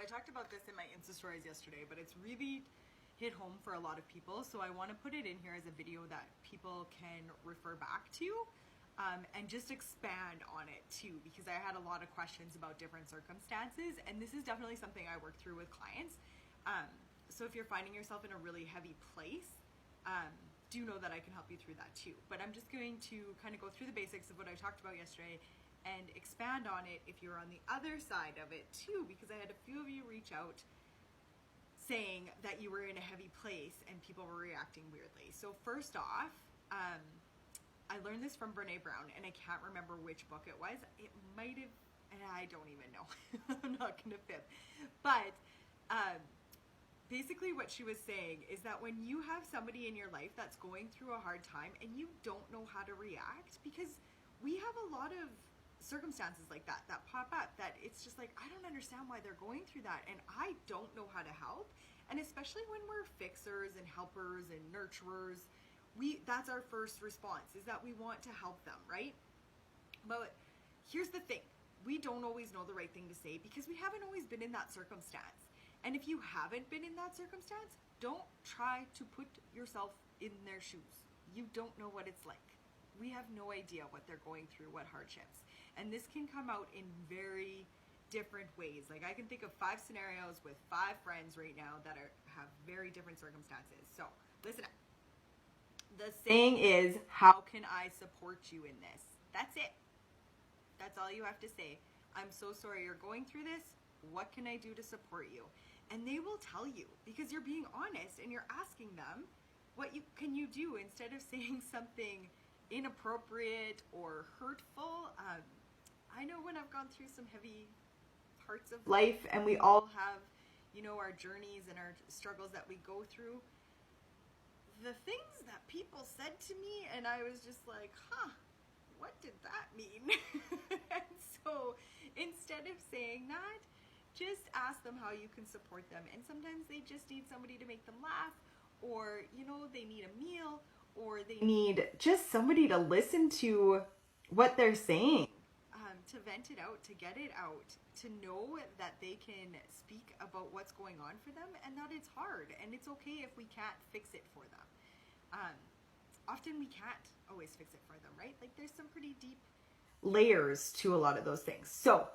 I talked about this in my Insta stories yesterday, but it's really hit home for a lot of people. So I want to put it in here as a video that people can refer back to and just expand on it too, because I had a lot of questions about different circumstances, and this is definitely something I work through with clients. So if you're finding yourself in a really heavy place, do know that I can help you through that too. But I'm just going to kind of go through the basics of what I talked about yesterday and expand on it if you're on the other side of it too, because I had a few of you reach out saying that you were in a heavy place and people were reacting weirdly. So first off, I learned this from Brene Brown, and I can't remember which book it was. It might have, and I don't even know. I'm not gonna fib. But basically what she was saying is that when you have somebody in your life that's going through a hard time and you don't know how to react, because we have a lot of circumstances like that pop up, that it's just like, I don't understand why they're going through that, and I don't know how to help. And especially when we're fixers and helpers and nurturers, that's our first response, is that we want to help them, right? But here's the thing, we don't always know the right thing to say because we haven't always been in that circumstance. And if you haven't been in that circumstance, don't try to put yourself in their shoes. You don't know what it's like. We have no idea what they're going through, what hardships. And this can come out in very different ways. Like, I can think of 5 scenarios with 5 friends right now that have very different circumstances. So listen up. The saying is, how can I support you in this? That's it. That's all you have to say. I'm so sorry you're going through this. What can I do to support you? And they will tell you, because you're being honest and you're asking them, what can you do, instead of saying something inappropriate or hurtful. I know when I've gone through some heavy parts of life, and we all have, our journeys and our struggles that we go through, the things that people said to me, and I was just like, what did that mean? And so instead of saying that, just ask them how you can support them. And sometimes they just need somebody to make them laugh, or they need a meal, or they need just somebody to listen to what they're saying, to vent it out, to get it out, to know that they can speak about what's going on for them, and that it's hard, and it's okay if we can't fix it for them. Often we can't always fix it for them, right? Like, there's some pretty deep layers to a lot of those things. So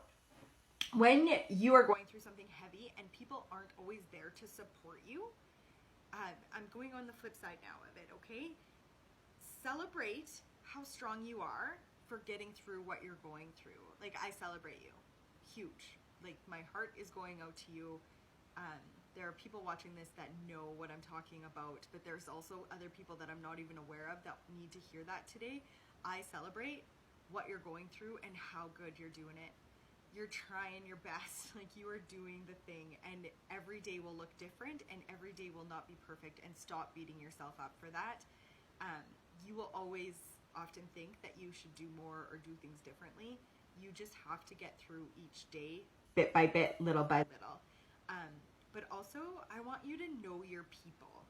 when you are going through something heavy and people aren't always there to support you, I'm going on the flip side now of it, okay? Celebrate how strong you are for getting through what you're going through. Like, I celebrate you. Huge. Like, my heart is going out to you. There are people watching this that know what I'm talking about, but there's also other people that I'm not even aware of that need to hear that today. I celebrate what you're going through and how good you're doing it. You're trying your best, like, you are doing the thing, and every day will look different, and every day will not be perfect, and stop beating yourself up for that. You will always often think that you should do more or do things differently. You just have to get through each day, bit by bit, little by little. But also, I want you to know your people.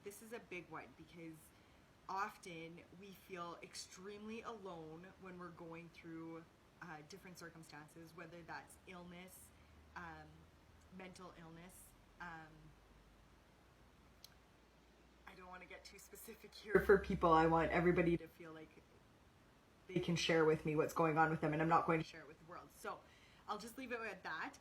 This is a big one, because often we feel extremely alone when we're going through different circumstances, whether that's illness, mental illness. I don't want to get too specific here for people. I want everybody to feel like they can share with me what's going on with them, and I'm not going to share it with the world. So I'll just leave it at that.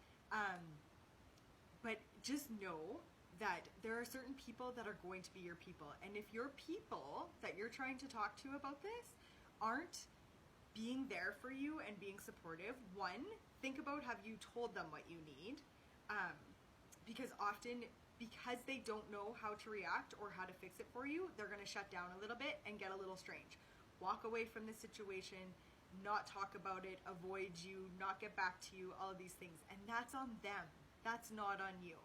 But just know that there are certain people that are going to be your people. And if your people that you're trying to talk to about this aren't being there for you and being supportive, one, think about, have you told them what you need? Because often, because they don't know how to react or how to fix it for you, they're going to shut down a little bit and get a little strange. Walk away from the situation, not talk about it, avoid you, not get back to you, all of these things. And that's on them. That's not on you.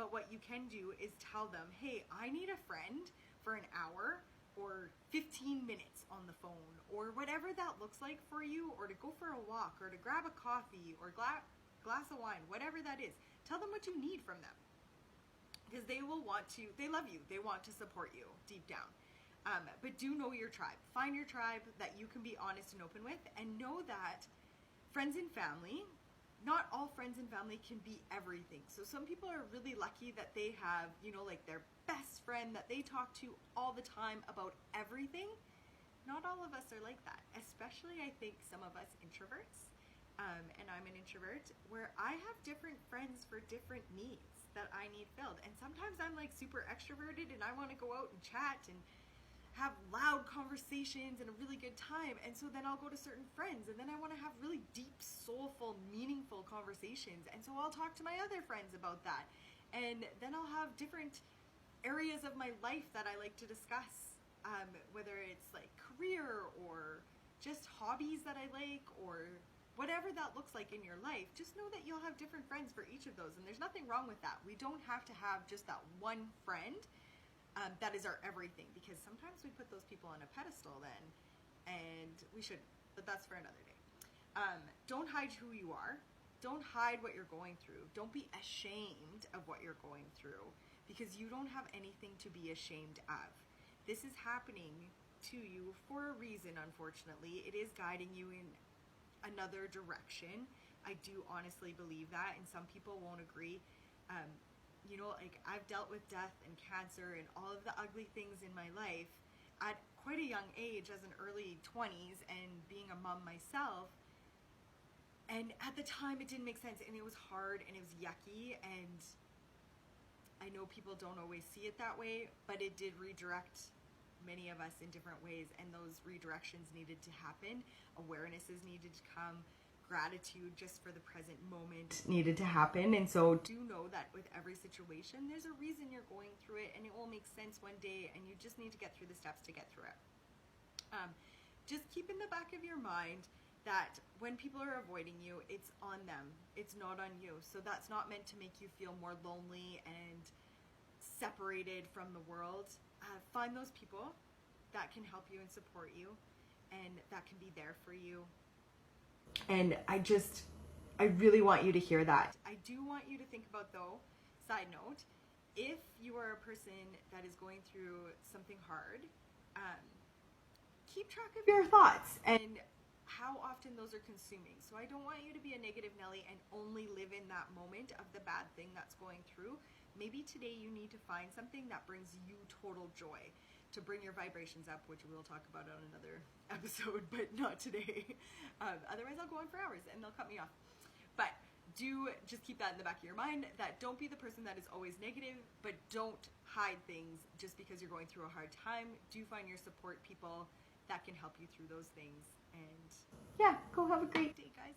But what you can do is tell them, hey, I need a friend for an hour or 15 minutes on the phone, or whatever that looks like for you, or to go for a walk, or to grab a coffee, or glass of wine, whatever that is. Tell them what you need from them. Because they love you, they want to support you deep down. But do know your tribe. Find your tribe that you can be honest and open with, and know that friends and family not all friends and family can be everything. So some people are really lucky that they have, you know, like their best friend that they talk to all the time about everything. Not all of us are like that, especially I think some of us introverts, and I'm an introvert, where I have different friends for different needs that I need filled. And sometimes I'm like super extroverted and I want to go out and chat and have loud conversations and a really good time, and so then I'll go to certain friends and then I want to have really deep, soulful, meaningful conversations, and so I'll talk to my other friends about that, and then I'll have different areas of my life that I like to discuss, whether it's like career or just hobbies that I like or whatever that looks like in your life. Just know that you'll have different friends for each of those, and there's nothing wrong with that. We don't have to have just that one friend that is our everything, because sometimes we put those people on a pedestal then, and we shouldn't, but that's for another day. Don't hide who you are. Don't hide what you're going through. Don't be ashamed of what you're going through, because you don't have anything to be ashamed of. This is happening to you for a reason, unfortunately. It is guiding you in another direction. I do honestly believe that, and some people won't agree. You know, like I've dealt with death and cancer and all of the ugly things in my life at quite a young age, as an early 20s, and being a mom myself. And at the time it didn't make sense, and it was hard and it was yucky, and I know people don't always see it that way, but it did redirect many of us in different ways, and those redirections needed to happen. Awarenesses needed to come. Gratitude just for the present moment needed to happen. And so do know that with every situation, there's a reason you're going through it, and it will make sense one day, and you just need to get through the steps to get through it. Just keep in the back of your mind that when people are avoiding you, it's on them. It's not on you. So that's not meant to make you feel more lonely and separated from the world. Find those people that can help you and support you, and that can be there for you. And I really want you to hear that. I do want you to think about, though, side note, if you are a person that is going through something hard, keep track of your thoughts and how often those are consuming. So I don't want you to be a negative Nelly and only live in that moment of the bad thing that's going through. Maybe today you need to find something that brings you total joy, to bring your vibrations up, which we'll talk about on another episode, but not today. Otherwise I'll go on for hours and they'll cut me off. But do just keep that in the back of your mind, that don't be the person that is always negative, but don't hide things just because you're going through a hard time. Do find your support people that can help you through those things. And yeah, go have a great day, guys.